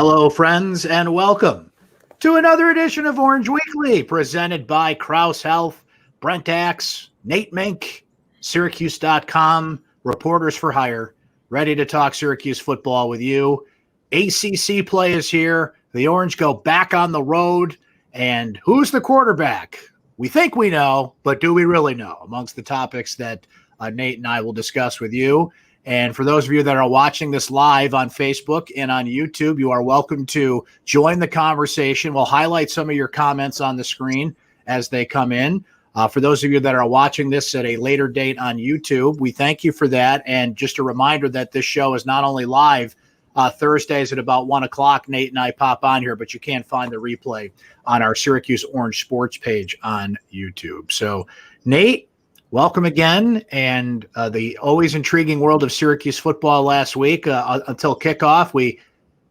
Hello, friends, and welcome to another edition of Orange Weekly, presented by Krause Health, Brent, Nate Mink, syracuse.com, reporters for hire, ready to talk Syracuse football with you. ACC play is here. The Orange go back on the road, and who's the quarterback? We think we know, but do we really know? Amongst the topics that Nate and I will discuss with you. And for those of you that are watching this live on Facebook and on YouTube, you are welcome to join the conversation. We'll highlight some of your comments on the screen as they come in. For those of you that are watching this at a later date on YouTube, we thank you for that. And just a reminder that this show is not only live Thursdays at about 1 o'clock, Nate and I pop on here, but you can find the replay on our Syracuse Orange Sports page on YouTube. So, Nate, welcome again, and the always intriguing world of Syracuse football last week. Until kickoff, we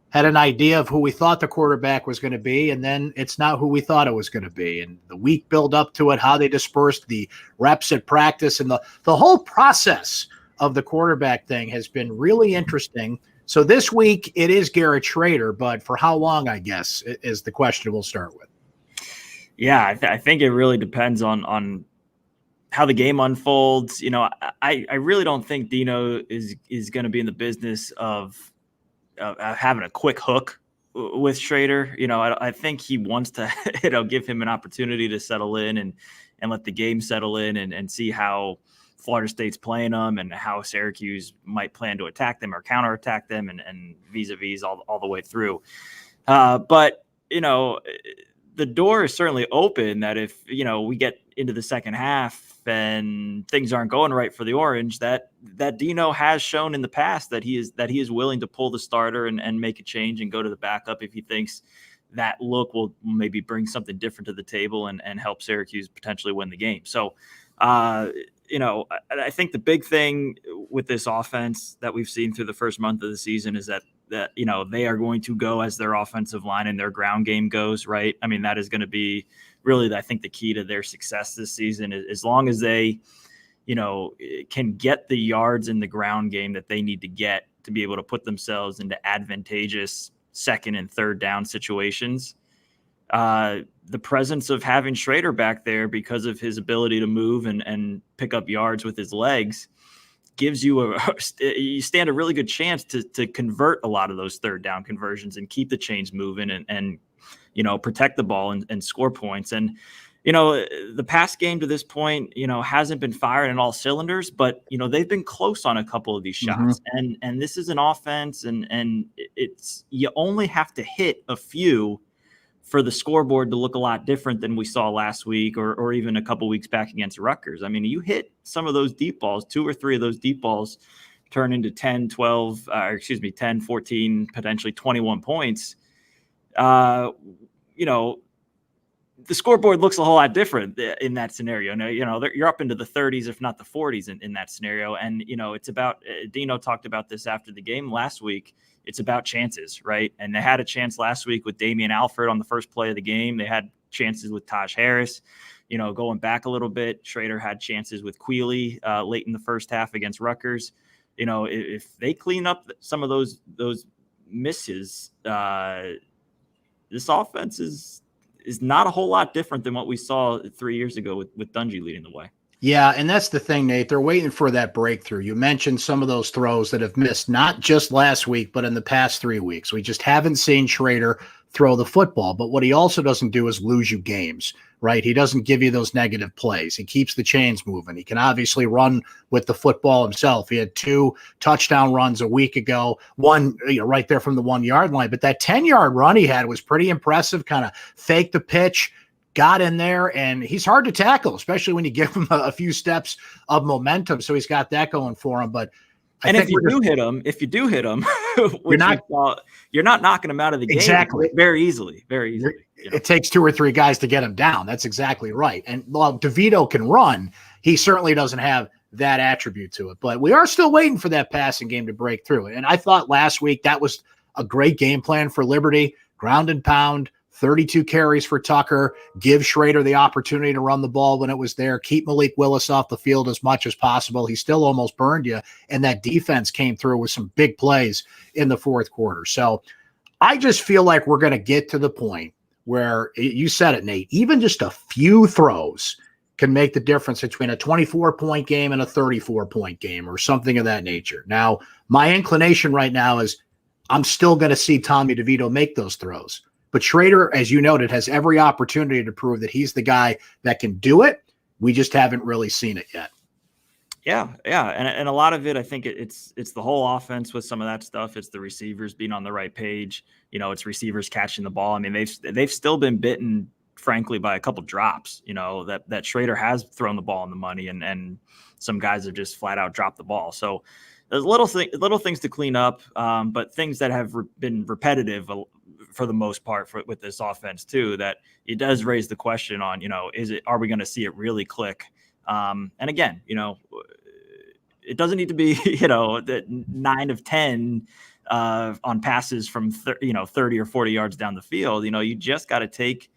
had an idea of who we thought the quarterback was going to be, and then it's not who we thought it was going to be. And the week build up to it, how they dispersed the reps at practice, and the whole process of the quarterback thing has been really interesting. So this week it is Garrett Schrader, but for how long, I guess, is the question we'll start with. Yeah, I think it really depends on how the game unfolds. You know, I really don't think Dino is going to be in the business of having a quick hook with Schrader. You know, I think he wants to, give him an opportunity to settle in and let the game settle in and see how Florida State's playing them and how Syracuse might plan to attack them or counterattack them and vis-a-vis all the way through. But, the door is certainly open that if, we get into the second half and things aren't going right for the Orange, that Dino has shown in the past that he is willing to pull the starter and make a change and go to the backup if he thinks that look will maybe bring something different to the table and help Syracuse potentially win the game. So, I think the big thing with this offense that we've seen through the first month of the season is that they are going to go as their offensive line and their ground game goes, right? I mean, that is going to be really, I think, the key to their success this season. As long as they, can get the yards in the ground game that they need to get to be able to put themselves into advantageous second and third down situations. The presence of having Schrader back there because of his ability to move and pick up yards with his legs gives you you stand a really good chance to convert a lot of those third down conversions and keep the chains moving and protect the ball and score points. And, the pass game to this point, hasn't been firing in all cylinders, but, they've been close on a couple of these shots. Mm-hmm. And this is an offense and it's, you only have to hit a few for the scoreboard to look a lot different than we saw last week or even a couple weeks back against Rutgers. I mean, you hit some of those deep balls, 2 or 3 of those deep balls turn into 10, 14, potentially 21 points. The scoreboard looks a whole lot different in that scenario. Now, you're up into the 30s, if not the 40s in that scenario. And, it's about, Dino talked about this after the game last week. It's about chances, right? And they had a chance last week with Damian Alford on the first play of the game. They had chances with Taj Harris, going back a little bit. Schrader had chances with Quealy late in the first half against Rutgers. If they clean up some of those misses, this offense is not a whole lot different than what we saw 3 years ago with Dungy leading the way. Yeah, and that's the thing, Nate. They're waiting for that breakthrough. You mentioned some of those throws that have missed, not just last week, but in the past 3 weeks. We just haven't seen Schrader throw the football. But what he also doesn't do is lose you games, right? He doesn't give you those negative plays. He keeps the chains moving. He can obviously run with the football himself. He had 2 touchdown runs a week ago, one right there from the 1 yard line. But that 10-yard run he had was pretty impressive, kind of faked the pitch, got in there, and he's hard to tackle, especially when you give him a few steps of momentum. So he's got that going for him. But if you do hit him, you're not knocking him out of the game very easily. It takes 2 or 3 guys to get him down. That's exactly right. And while DeVito can run, he certainly doesn't have that attribute to it. But we are still waiting for that passing game to break through. And I thought last week that was a great game plan for Liberty, ground and pound, 32 carries for Tucker, give Schrader the opportunity to run the ball when it was there, keep Malik Willis off the field as much as possible. He still almost burned you, and that defense came through with some big plays in the fourth quarter. So I just feel like we're going to get to the point where you said it, Nate, even just a few throws can make the difference between a 24-point game and a 34-point game or something of that nature. Now, my inclination right now is I'm still going to see Tommy DeVito make those throws. But Schrader, as you noted, has every opportunity to prove that he's the guy that can do it. We just haven't really seen it yet. Yeah. And a lot of it, I think it's the whole offense with some of that stuff. It's the receivers being on the right page. It's receivers catching the ball. I mean, they've still been bitten, frankly, by a couple drops, that Schrader has thrown the ball on the money and some guys have just flat out dropped the ball. So there's little things to clean up, but things that have been repetitive for the most part with this offense too, that it does raise the question on, are we going to see it really click? And again, it doesn't need to be, that 9 of 10 on passes from 30 or 40 yards down the field. You just got to take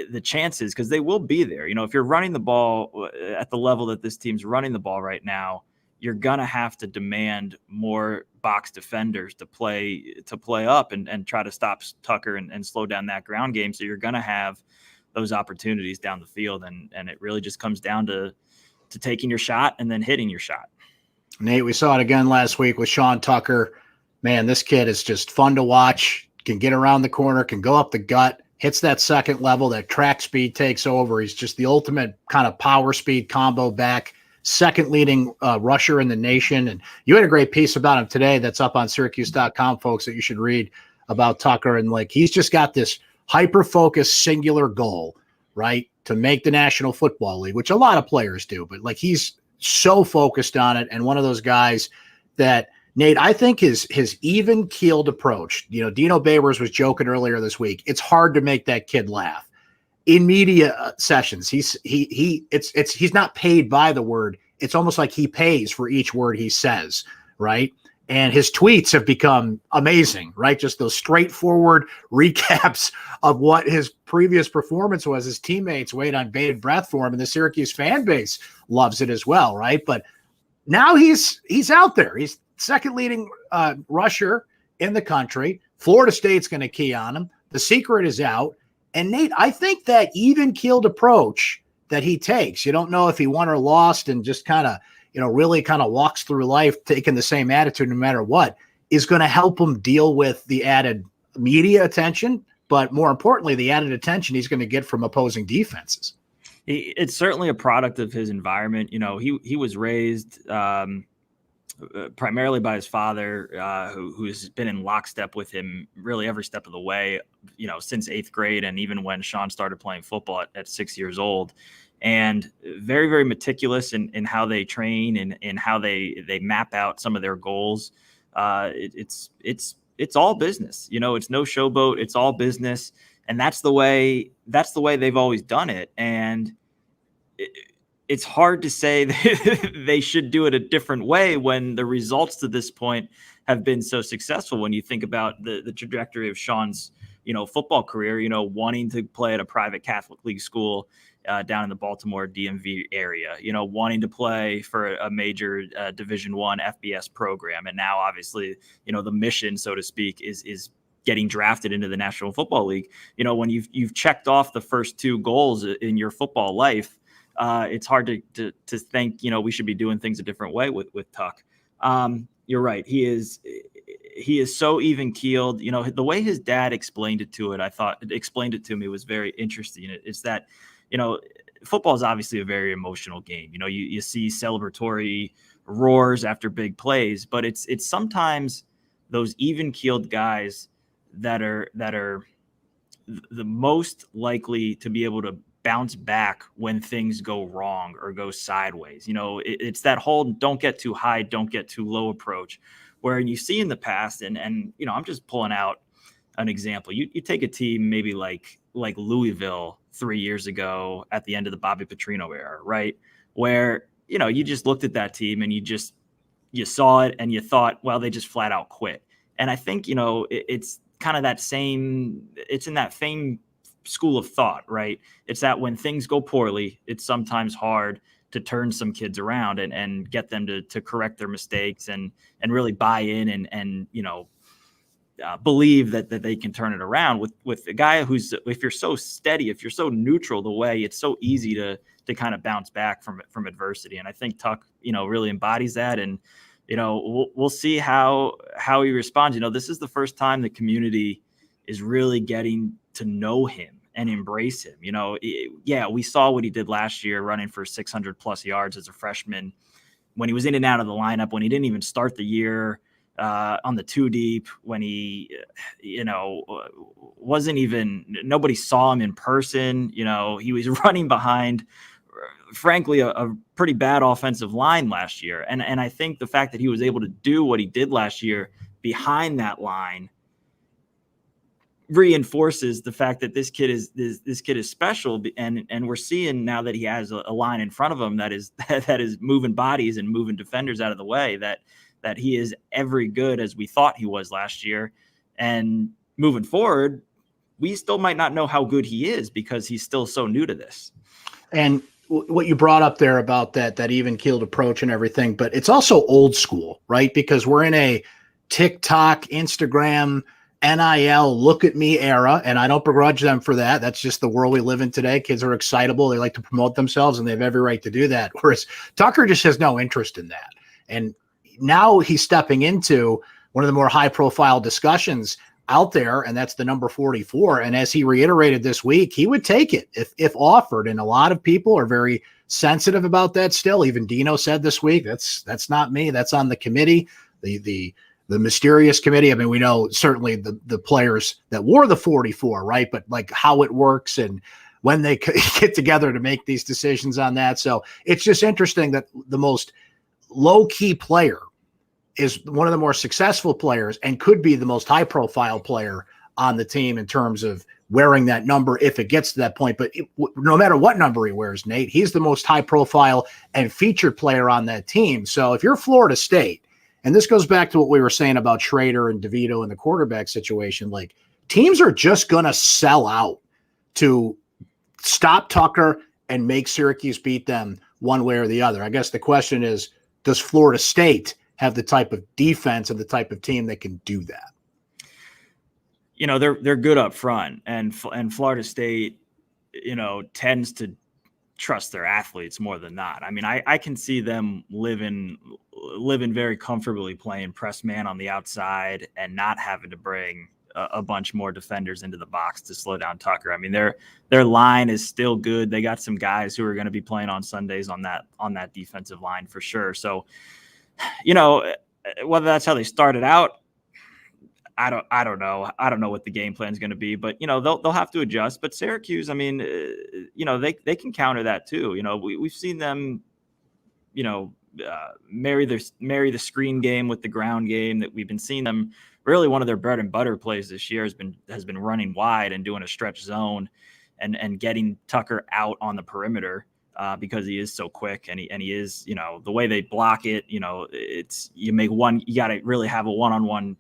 the chances because they will be there. If you're running the ball at the level that this team's running the ball right now, you're gonna have to demand more box defenders to play up and try to stop Tucker and slow down that ground game. So you're gonna have those opportunities down the field, and it really just comes down to taking your shot and then hitting your shot. Nate, we saw it again last week with Sean Tucker. Man, this kid is just fun to watch. Can get around the corner, can go up the gut, hits that second level, that track speed takes over. He's just the ultimate kind of power speed combo back. Second leading rusher in the nation. And you had a great piece about him today that's up on syracuse.com, folks, that you should read about Tucker. And he's just got this hyper-focused singular goal, right, to make the National Football League, which a lot of players do. But he's so focused on it. And one of those guys that, Nate, I think his even-keeled approach, Dino Babers was joking earlier this week. It's hard to make that kid laugh. In media sessions, he's not paid by the word. It's almost like he pays for each word he says, right? And his tweets have become amazing, right? Just those straightforward recaps of what his previous performance was. His teammates wait on bated breath for him, and the Syracuse fan base loves it as well, right? But now he's out there. He's second leading rusher in the country. Florida State's going to key on him. The secret is out. And Nate, I think that even-keeled approach that he takes, you don't know if he won or lost and just kind of, really kind of walks through life taking the same attitude no matter what, is going to help him deal with the added media attention, but more importantly, the added attention he's going to get from opposing defenses. It's certainly a product of his environment. He was raised primarily by his father, who's been in lockstep with him really every step of the way, since 8th grade. And even when Sean started playing football at 6 years old, and very, very meticulous in how they train and in how they map out some of their goals. It's all business, it's no showboat. It's all business. And that's the way they've always done it. And it's hard to say they should do it a different way when the results to this point have been so successful. When you think about the trajectory of Sean's, football career, wanting to play at a private Catholic league school down in the Baltimore DMV area, wanting to play for a major Division I FBS program. And now obviously, the mission, so to speak, is getting drafted into the National Football League. When you've checked off the first 2 goals in your football life, it's hard to think, we should be doing things a different way with Tuck. You're right. He is so even keeled. The way his dad explained it to me was very interesting. It's that, football is obviously a very emotional game. You see celebratory roars after big plays, but it's sometimes those even keeled guys that are the most likely to be able to bounce back when things go wrong or go sideways. It's that whole don't get too high, don't get too low approach, where you see in the past, and I'm just pulling out an example. You take a team maybe like Louisville 3 years ago at the end of the Bobby Petrino era, right? Where, you just looked at that team and you saw it and you thought, well, they just flat out quit. And I think, it's kind of it's in that same school of thought, right? It's that when things go poorly, it's sometimes hard to turn some kids around and get them to correct their mistakes and really buy in and believe that they can turn it around with a guy who's, if you're so steady, if you're so neutral the way, it's so easy to kind of bounce back from adversity. And I think Tuck, really embodies that. And, we'll see how he responds. This is the first time the community is really getting to know him and embrace him. We saw what he did last year, running for 600 plus yards as a freshman, when he was in and out of the lineup, when he didn't even start the year on the 2 deep, when he, wasn't even, nobody saw him in person. He was running behind, frankly, a pretty bad offensive line last year. And I think the fact that he was able to do what he did last year behind that line reinforces the fact that this kid is special. And we're seeing now that he has a line in front of him that is moving bodies and moving defenders out of the way, that he is every good as we thought he was last year. And moving forward, we still might not know how good he is because he's still so new to this. And what you brought up there about that even-keeled approach and everything, but it's also old school, right? Because we're in a TikTok, Instagram, NIL, look at me era, and I don't begrudge them for that. That's just the world we live in today. Kids are excitable. They like to promote themselves, and they have every right to do that. Whereas Tucker just has no interest in that. And now he's stepping into one of the more high-profile discussions out there, and that's the number 44. And as he reiterated this week, he would take it if offered. And a lot of people are very sensitive about that still. Even Dino said this week, that's not me. That's on the committee, the mysterious committee. I mean, we know certainly the players that wore the 44, right? But like how it works and when they get together to make these decisions on that. So it's just interesting that the most low-key player is one of the more successful players and could be the most high-profile player on the team in terms of wearing that number if it gets to that point. But no matter what number he wears, Nate, he's the most high-profile and featured player on that team. So if you're Florida State, and this goes back to what we were saying about Schrader and DeVito and the quarterback situation, like teams are just going to sell out to stop Tucker and make Syracuse beat them one way or the other. I guess the question is, does Florida State have the type of defense and the type of team that can do that? They're good up front, and Florida State, tends to trust their athletes more than not. I mean, I can see them living very comfortably playing press man on the outside and not having to bring a bunch more defenders into the box to slow down Tucker. I mean, their line is still good. They got some guys who are going to be playing on Sundays on that defensive line for sure. So, whether that's how they started out, I don't know. I don't know what the game plan is going to be, but they'll have to adjust. But Syracuse, I mean, they can counter that too. We've seen them, marry the screen game with the ground game. That we've been seeing them. Really, one of their bread and butter plays this year has been running wide and doing a stretch zone, and getting Tucker out on the perimeter. Because he is so quick and he is, the way they block it, it's, you got to really have a one-on-one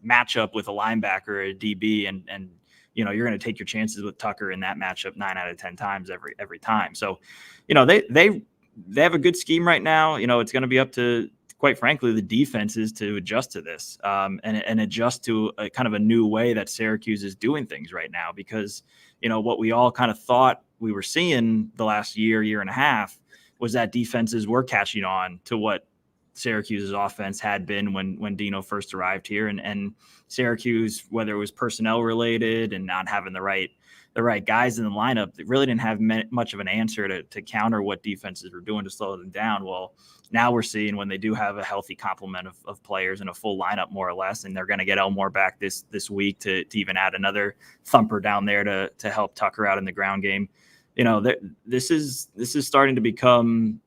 matchup with a linebacker or a DB. And, you're going to take your chances with Tucker in that matchup 9 out of 10 times every time. So, they have a good scheme right now. It's going to be up to, quite frankly, the defenses to adjust to this and adjust to a kind of a new way that Syracuse is doing things right now, because, what we all kind of thought we were seeing the last year and a half was that defenses were catching on to what Syracuse's offense had been when Dino first arrived here, and Syracuse, whether it was personnel related and not having the right guys in the lineup, that really didn't have much of an answer to counter what defenses were doing to slow them down. Well, now we're seeing when they do have a healthy complement of players and a full lineup, more or less, and they're going to get Elmore back this week to even add another thumper down there to help Tucker out in the ground game. This is starting to become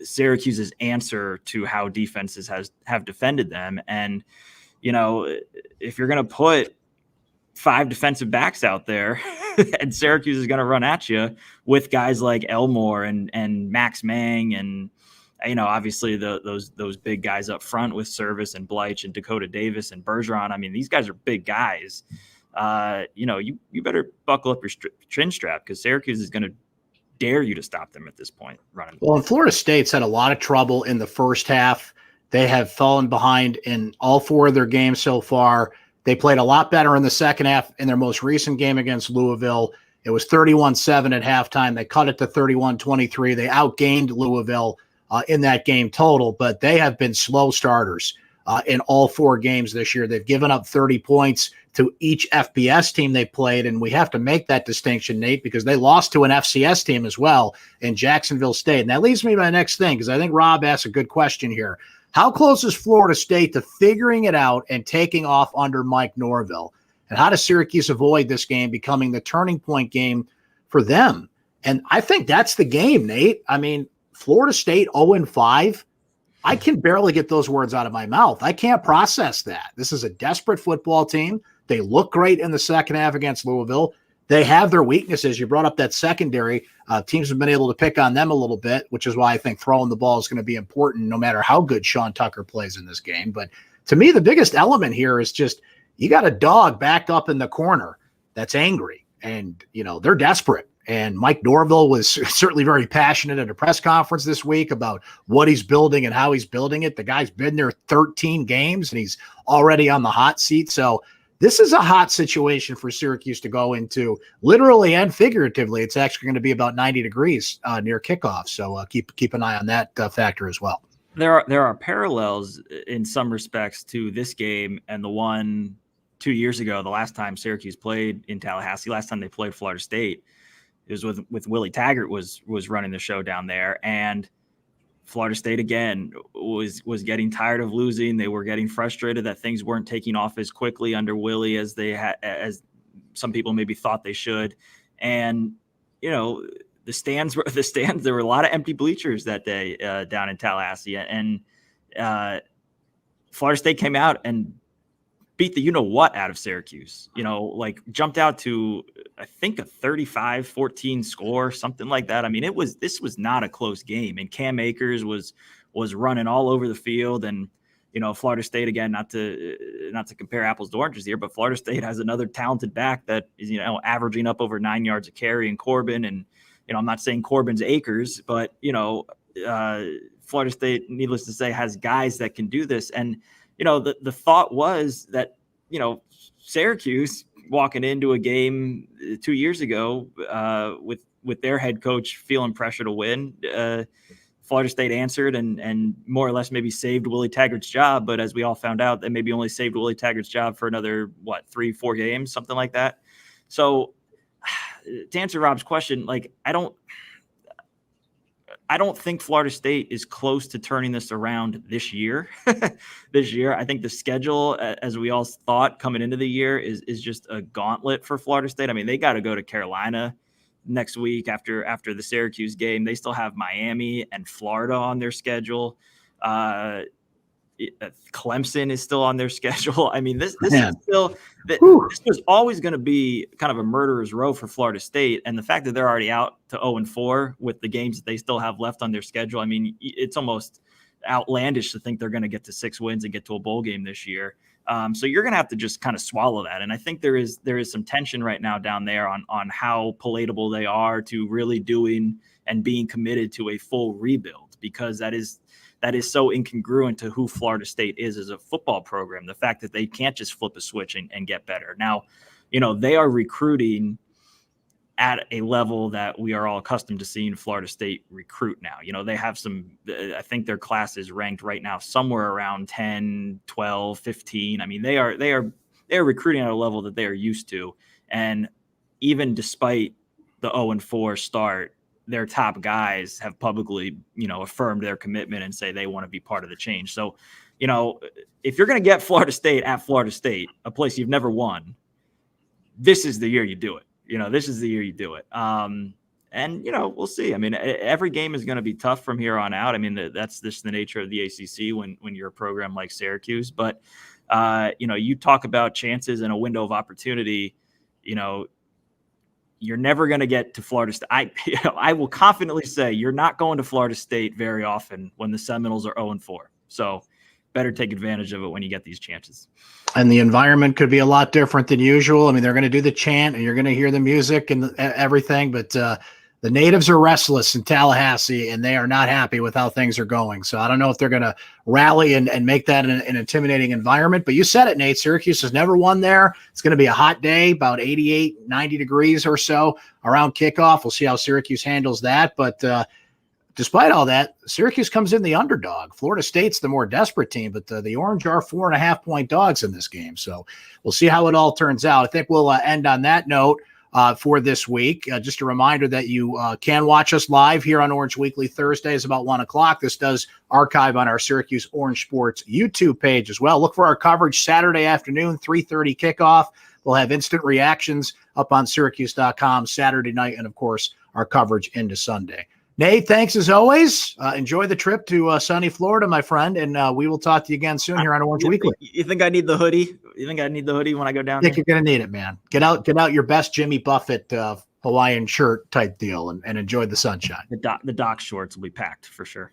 Syracuse's answer to how defenses have defended them. And, if you're going to put 5 defensive backs out there and Syracuse is going to run at you with guys like Elmore and Max Mang and, obviously those big guys up front with Service and Bleich and Dakota Davis and Bergeron. I mean, these guys are big guys. You better buckle up your chin strap, because Syracuse is going to dare you to stop them at this point running. Well, and Florida State's had a lot of trouble in the first half They have fallen behind in all 4 of their games so far. They played a lot better in the second half in their most recent game against Louisville. It was 31-7 at halftime. They cut it to 31-23. They outgained Louisville in that game total, but they have been slow starters in all 4 games this year. They've given up 30 points to each FBS team they played, and we have to make that distinction, Nate, because they lost to an FCS team as well in Jacksonville State. And that leads me to my next thing, because I think Rob asked a good question here. How close is Florida State to figuring it out and taking off under Mike Norvell? And how does Syracuse avoid this game becoming the turning point game for them? And I think that's the game, Nate. I mean, Florida State 0-5. I can barely get those words out of my mouth. I can't process that. This is a desperate football team. They look great in the second half against Louisville. They have their weaknesses. You brought up that secondary. Teams have been able to pick on them a little bit, which is why I think throwing the ball is going to be important no matter how good Sean Tucker plays in this game. But to me, the biggest element here is just you got a dog backed up in the corner that's angry, and, they're desperate. And Mike Norvell was certainly very passionate at a press conference this week about what he's building and how he's building it. The guy's been there 13 games, and he's already on the hot seat. So this is a hot situation for Syracuse to go into, literally and figuratively. It's actually going to be about 90 degrees near kickoff. So keep an eye on that factor as well. There are parallels in some respects to this game and the one 2 years ago, the last time Syracuse played in Tallahassee, last time they played Florida State. It was with Willie Taggart was running the show down there, and Florida State again was getting tired of losing. They were getting frustrated that things weren't taking off as quickly under Willie as as some people maybe thought they should. And the stands. There were a lot of empty bleachers that day down in Tallahassee, and Florida State came out and beat the what out of Syracuse. Jumped out to, I think, a 35-14 score, something like that. I mean, this was not a close game, and Cam Akers was running all over the field. And Florida State, again, not to compare apples to oranges here, but Florida State has another talented back that is averaging up over 9 yards a carry in Corbin. And I'm not saying Corbin's Akers, but Florida State, needless to say, has guys that can do this. And the thought was that, Syracuse walking into a game 2 years ago with their head coach feeling pressure to win, Florida State answered and more or less maybe saved Willie Taggart's job. But as we all found out, they maybe only saved Willie Taggart's job for another, 3-4 games, something like that. So to answer Rob's question, I don't think Florida State is close to turning this around this year. I think the schedule, as we all thought coming into the year, is just a gauntlet for Florida State. I mean, they got to go to Carolina next week after the Syracuse game. They still have Miami and Florida on their schedule. Clemson is still on their schedule. I mean, this is still this was always going to be kind of a murderer's row for Florida State, and the fact that they're already out to 0-4 with the games that they still have left on their schedule, I mean, it's almost outlandish to think they're going to get to 6 wins and get to a bowl game this year. So you're going to have to just kind of swallow that, and I think there is some tension right now down there on how palatable they are to really doing and being committed to a full rebuild, because that is so incongruent to who Florida State is as a football program. The fact that they can't just flip a switch and get better. Now, they are recruiting at a level that we are all accustomed to seeing Florida State recruit now. They have I think their class is ranked right now somewhere around 10, 12, 15. I mean, they are recruiting at a level that they are used to. And even despite the 0-4 start, their top guys have publicly, affirmed their commitment and say they want to be part of the change. So, if you're going to get Florida State at Florida State, a place you've never won, this is the year you do it. This is the year you do it. And we'll see. I mean, every game is going to be tough from here on out. I mean, that's just the nature of the ACC when you're a program like Syracuse. But, you talk about chances and a window of opportunity, you're never going to get to Florida State. I will confidently say you're not going to Florida State very often when the Seminoles are 0-4. So better take advantage of it when you get these chances. And the environment could be a lot different than usual. I mean, they're going to do the chant and you're going to hear the music and everything, but the natives are restless in Tallahassee, and they are not happy with how things are going. So I don't know if they're going to rally and make that an intimidating environment. But you said it, Nate. Syracuse has never won there. It's going to be a hot day, about 88, 90 degrees or so around kickoff. We'll see how Syracuse handles that. But despite all that, Syracuse comes in the underdog. Florida State's the more desperate team, but the Orange are 4.5-point dogs in this game. So we'll see how it all turns out. I think we'll end on that note for this week. Just a reminder that you can watch us live here on Orange Weekly Thursdays about 1 o'clock. This does archive on our Syracuse Orange Sports YouTube page as well. Look for our coverage Saturday afternoon, 3:30 kickoff. We'll have instant reactions up on syracuse.com Saturday night, and, of course, our coverage into Sunday. Nate, thanks as always. Enjoy the trip to sunny Florida, my friend, and we will talk to you again soon here on Orange Weekly. You think I need the hoodie? You think I need the hoodie when I go down I think there? you're going to need it, man. Get out your best Jimmy Buffett Hawaiian shirt type deal and enjoy the sunshine. The dock shorts will be packed for sure.